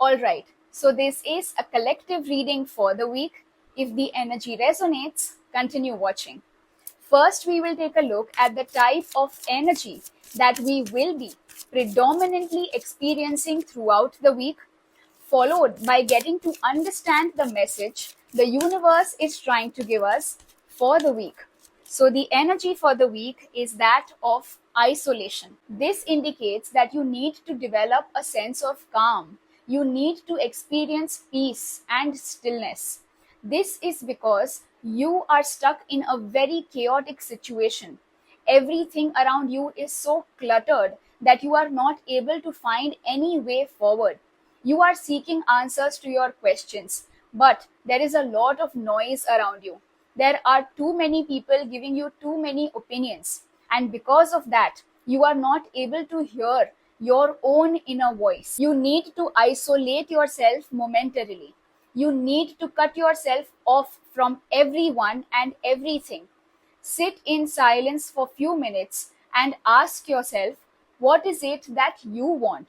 Alright, so this is a collective reading for the week. If the energy resonates, continue watching. First, we will take a look at the type of energy that we will be predominantly experiencing throughout the week, followed by getting to understand the message the universe is trying to give us for the week. So, the energy for the week is that of isolation. This indicates that you need to develop a sense of calm. You need to experience peace and stillness. This is because you are stuck in a very chaotic situation. Everything around you is so cluttered that you are not able to find any way forward. You are seeking answers to your questions, but there is a lot of noise around you. There are too many people giving you too many opinions, and because of that, you are not able to hear your own inner voice. You need to isolate yourself momentarily. You need to cut yourself off from everyone and everything. Sit in silence for few minutes and ask yourself, what is it that you want?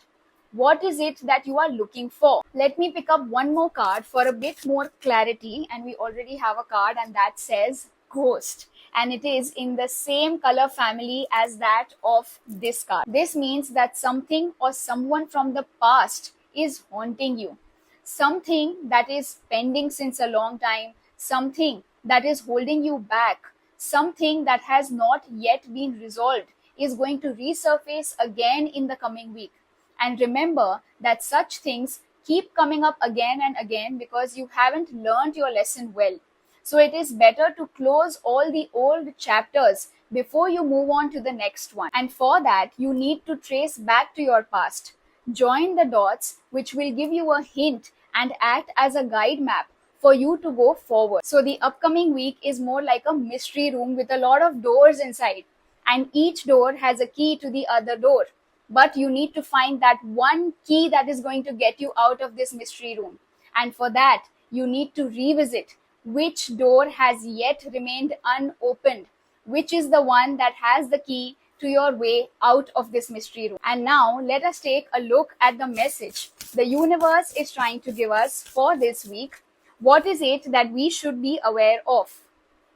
What is it that you are looking for? Let me pick up one more card for a bit more clarity, and we already have a card, and that says Ghost, and it is in the same color family as that of this card. This means that something or someone from the past is haunting you, something that is pending since a long time, something that is holding you back, something that has not yet been resolved is going to resurface again in the coming week. And remember that such things keep coming up again and again because you haven't learned your lesson well. So it is better to close all the old chapters before you move on to the next one. And for that, you need to trace back to your past. Join the dots, which will give you a hint and act as a guide map for you to go forward. So the upcoming week is more like a mystery room with a lot of doors inside, and each door has a key to the other door. But you need to find that one key that is going to get you out of this mystery room. And for that, you need to revisit which door has yet remained unopened, which is the one that has the key to your way out of this mystery room. And now let us take a look at the message the universe is trying to give us for this week. What is it that we should be aware of?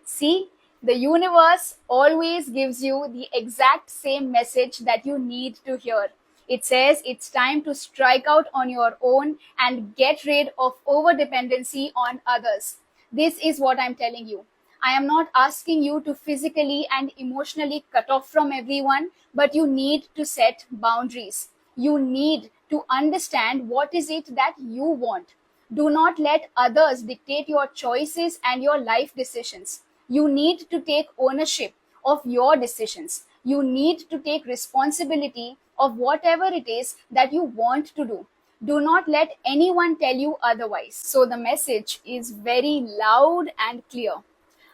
See, the universe always gives you the exact same message that you need to hear. It says it's time to strike out on your own and get rid of over-dependency on others. This is what I'm telling you. I am not asking you to physically and emotionally cut off from everyone, but you need to set boundaries. You need to understand what is it that you want. Do not let others dictate your choices and your life decisions. You need to take ownership of your decisions. You need to take responsibility of whatever it is that you want to do. Do not let anyone tell you otherwise. So the message is very loud and clear.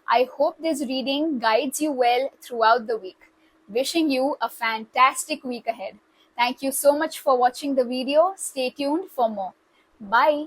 I hope this reading guides you well throughout the week. Wishing you a fantastic week ahead. Thank you so much for watching the video. Stay tuned for more. Bye.